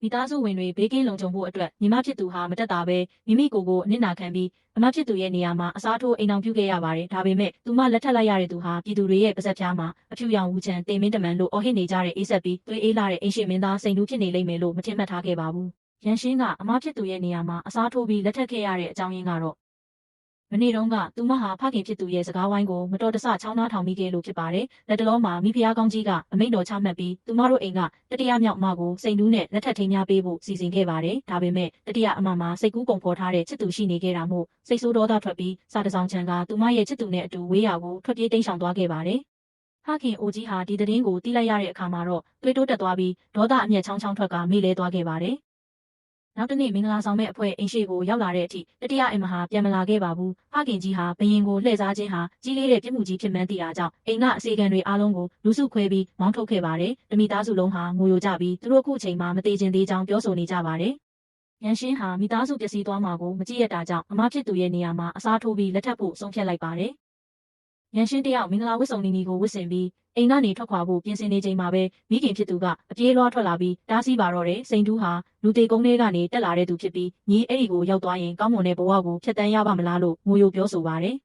မိသားစုဝင်တွေဘေးကင်းလုံခြုံဖို့အတွက်ညီမဖြစ်သူဟာမတက်တာပဲမိမိကိုယ်ကိုအနစ်နာခံပြီးအမဖြစ်သူရဲ့နေရာမှာအစားထိုးအိမ်အောင်ပြုခဲ့ရပါတယ်ဒါပေမဲ့သူမလက်ထပ်လိုက်ရတဲ့သူဟာပြည်သူတွေရဲ့ပါဇက်ဖျားမှာအဖြူရောင်ဝူချံတင်မင်းတမန်လို့အော်ဟစ်နေကြတဲ့အေးဆက်ပြီးသွေးအေးလာတဲ့အိမ်ရှိမင်းသားစိန်တူးဖြစ်နေလိမ့်မယ်လို့မထင်မှတ်ထားခဲ့ပါဘူးရန်ရှင်းကအမဖြစ်သူရဲ့နေရာမှာအစားထိုးပြီးလက်ထပ်ခဲ့ရတဲ့အကြောင်းရင်းကတော့မနေ့တုန်းကသူမဟာဖခင်ဖြစ်သူရဲ့စကားဝိုင်းကိုမတော်တဆချောင်းနှားထောင်မိခဲ့လို့ဖြစ်ပါတယ်။လက်တလုံးမှာမိဖုရားကောင်းကြီးကအမိန့်တော်ချမှတ်ပြီးသူမတို့အိမ်ကတတိယမြောက်အမကိုစိန်တူးနဲ့လက်ထပ်ထိမ်းများပေးဖို့စီစဉ်ခဲ့ပါတယ်။ဒါပေမဲ့တတိယအမမှာစိတ်ကူးပုံဖော်ထားတဲ့ချစ်သူရှိနေခဲ့တာမို့စိတ်ဆိုးဒေါသထွက်ပြီးစာတစောင်ချံကသူမရဲ့ချစ်သူနဲ့အတူဝေးရာကိုထွက်ပြေးတိမ်းရှောင်သွားခဲ့ပါတယ်။ဖခင်အိုကြီးဟာဒီသတင်းကိုသိလိုက်ရတဲ့အခါမှာတော့သွေးတိုးတက်သွားပြီးဒေါသအမျက်ချောင်းချောင်းထွက်ကမေ့လဲသွားခဲ့ပါတယ်။နောက်တနေ့မင်္ဂလာဆောင်မဲ့အဖွဲ့အိမ်ရှိကိုရောက်လာတဲ့အထိတတိယအိမ်မဟာပြန်မလာခဲ့ပါဘူးဖခင်ကြီးဟာဘရင်ကိုလှည့်စားခြင်းဟာကြီးလေးတဲ့ပြစ်မှုကြီးဖြစ်မှန်းသိတာကြောင့်အိမ်ကအစီကံတွေအားလုံးကိုလူစုခွဲပြီးမောင်းထုတ်ခဲ့ပါတယ်တမိသားစုလုံးဟာငိုယိုကြပြီးသူတို့ခုချိန်မှာမသေးခြင်းသေးကြောင်းပြောဆိုနေကြပါတယ်ရန်ရှင်းဟာမိသားစုပျက်စီးသွားမှာကိုမကြည့်ရတာကြောင့်အမဖြစ်သူရဲ့နေရာမှာအစားထိုးပြီးလက်ထပ်ဖို့ဆုံးဖြတ်လိုက်ပါတယ်ရန်ရှင်းတယောက်မင်္ဂလာဝတ်စုံနီနီကိုဝတ်ဆင်ပြီးအိမ်ကနေထွက်ခွာဖို့ပြင်ဆင်နေချိန်မှာပဲမိခင်ဖြစ်သူကအပြေးလွှားထွက်လာပြီးတားဆီးပါတော့တယ်စိန်တူးဟာလူတေကုန်းထဲကနေတက်လာတဲ့သူဖြစ်ပြီးညီအဲ့ဒီကိုရောက်သွားရင်ကောင်းမွန်တဲ့ဘဝကိုဖျက်ဆီးရပါမလားလို့ငိုယိုပြောဆိုပါတယ်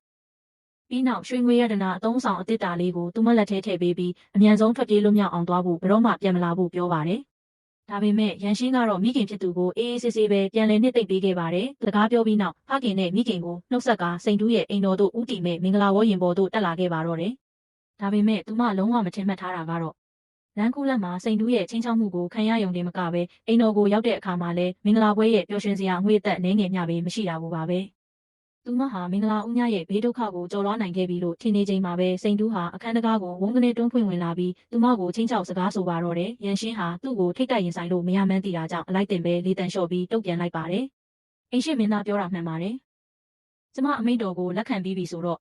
ပြီးနောက်ရွှေငွေရတနာအသုံးဆောင်အတစ်တာလေးကိုသူမလက်ထဲထည့်ပေးပြီးအမြန်ဆုံးထွက်ပြေးလွတ်မြောက်အောင်သွားဖို့ဘယ်တော့မှပြန်မလာဖို့ပြောပါတယ်ဒါပေမဲ့ရန်ရှင်းကတော့မိခင်ဖြစ်သူကိုအေးအေးဆေးဆေးပဲပြန်လည်နှစ်သိမ့်ပေးခဲ့ပါတယ်။စကားပြောပြီးနောက်ဖခင်နဲ့မိခင်ကိုနှုတ်ဆက်ကစိန်တူးရဲ့အိမ်တော်သို့ဦးတည်မဲ့မင်္ဂလာဝေါ်ရင်ပေါ်သို့တက်လာခဲ့ပါတော့တယ်။ဒါပေမဲ့သူမလုံးဝမထင်မှတ်ထားတာကတော့လမ်းကူးလက်မှာစိန်တူးရဲ့ချင်းချောက်မှုကိုခံရယုံတင်မကပဲအိမ်တော်ကိုရောက်တဲ့အခါမှာလည်းမင်္ဂလာပွဲရဲ့ပျော်ရွှင်စရာငွေသက်နှဲငယ်မျှပဲမရှိတာဘူးပါပဲ။သူမဟာမင်္ဂလာဦးညရဲ့ဘေးဒုက္ခကိုကျော်လွှားနိုင်ခဲ့ပြီလို့ထင်နေချိန်မှာပဲစိန်တူးဟာအခန်းတကားကိုဝုန်းကနေတွန်းဖွင့်ဝင်လာပြီးသူမကိုချင်းချောက်စကားဆိုပါတော့တယ်။ရန်ရှင်းဟာသူ့ကိုထိတ်တိုက်ရင်ဆိုင်လို့မရမှန်းသိတာကြောင့်အလိုက်တင်ပဲလေတန်လျှော့ပြီးတုတ်ပြန်လိုက်ပါတယ်။အိမ်ရှိမင်းသားပြောတာမှန်ပါတယ်။ကျမအမိန့်တော်ကိုလက်ခံပြီးပြီဆိုတော့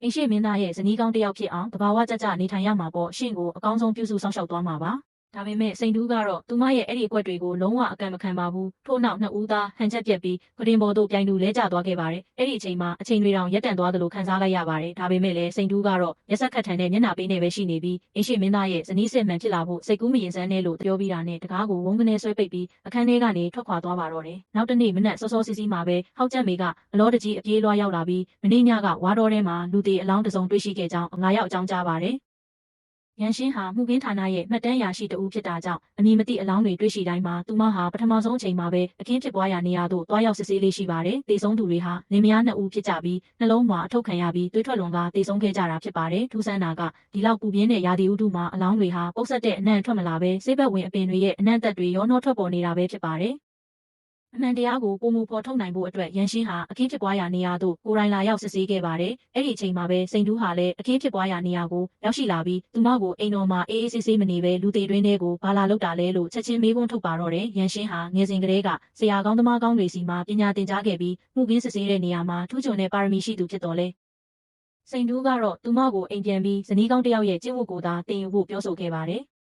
အိမ်ရှိမင်းသားရဲ့ဇနီးကောင်းတစ်ယောက်ဖြစ်အောင်တဘာဝကြကြနေထိုင်ရမှာပေါ့ရှင့်ကိုအကောင်းဆုံးပြုစုစောင့်ရှောက်သွားမှာပါ။ဒါပေမဲ့စိန်တူးကတော့သူမရဲ့အဲ့ဒီအကွက်တွေကိုလုံးဝအကန့်မခံပါဘူးထို့နောက်နှစ်ဦးသားဟန်ချက်ပြက်ပြီးခရင်ပေါ်သို့ပြိုင်တူလဲကျသွားခဲ့ပါတယ်အဲ့ဒီအချိန်မှာအချိန်တွေတောင်ရက်တန်သွားသလိုခံစားလိုက်ရပါတယ်ဒါပေမဲ့လည်းစိန်တူးကတော့ရက်ဆက်ခတ်ထန်တဲ့မျက်နှာပေးနဲ့ပဲရှိနေပြီးအိမ်ရှိမင်းသားရဲ့ဇနီးစစ်မှန်ဖြစ်လာဖို့စိတ်ကူးမရင်စမ်းနဲ့လို့ပြောပြီးတာနဲ့တကားကိုဝုန်းကနေဆွဲပိတ်ပြီးအခန်းထဲကနေထွက်ခွာသွားပါတော့တယ်နောက်တနေ့မနက်စောစောစီးစီးမှာပဲဟောက်ကျက်မေကအလောတကြီးအပြေးလွှားရောက်လာပြီးမနေ့ညကဝါတော်ထဲမှာလူသေးအလောင်းတစ်စုံတွေ့ရှိခဲ့ကြောင်းငါရောက်အကြောင်းကြားပါတယ်ရန်ရှင်းဟာမှုခင်းဌာနရဲ့မှတ်တမ်းရာရှိတဦးဖြစ်တာကြောင့်အမည်မသိအလောင်းတွေတွေ့ရှိတိုင်းမှာသူမဟာပထမဆုံးအချိန်မှာပဲအခင်းဖြစ်ပွားရာနေရာသို့တွားရောက်စစ်ဆေးလေးရှိပါတယ်။တေဆုံးသူတွေဟာလင်မယားနှစ်ဦးဖြစ်ကြပြီးနှလုံးမှာအထုတ်ခံရပြီးသွေးထွက်လွန်ကတေဆုံးခဲ့ကြတာဖြစ်ပါတယ်။ထူးဆန်းတာကဒီလောက်ပူပြင်းတဲ့ရာသီဥတုမှာအလောင်းတွေဟာပုတ်ဆက်တဲ့အနံ့ထွက်မလာပဲဆေးဘက်ဝင်အပင်တွေရဲ့အနံ့သက်တွေရောနှောထွက်ပေါ်နေတာပဲဖြစ်ပါတယ်။အမှန်တရားကိုပုံမူဖော်ထုတ်နိုင်ဖို့အတွက်ရန်ရှင်းဟာအခင်းဖြစ်ပွားရာနေရာသို့ကိုယ်တိုင်လာရောက်စစ်ဆေးခဲ့ပါတယ်။အဲ့ဒီအချိန်မှာပဲစိန်တူးဟာလည်းအခင်းဖြစ်ပွားရာနေရာကိုရောက်ရှိလာပြီးသူမကိုအိမ်တော်မှာအေးအေးဆေးဆေးမနေပဲလူသေးတွင်းထဲကိုဘာလာလောက်တာလဲလို့ချက်ချင်းမေးခွန်းထုတ်ပါတော့တယ်။ရန်ရှင်းဟာငယ်စဉ်ကတည်းကဆရာကောင်းသမားကောင်းတွေစီမှာပညာသင်ကြားခဲ့ပြီးမှုခင်းစစ်ဆေးတဲ့နေရာမှာထူးချွန်တဲ့ပါရမီရှိသူဖြစ်တော်လဲစိန်တူးကတော့သူမကိုအိမ်ပြန်ပြီးဇနီးကောင်းတစ်ယောက်ရဲ့ကျင့်ဝတ်ကိုသာတင်ယူဖို့ပြောဆိုခဲ့ပါတယ်။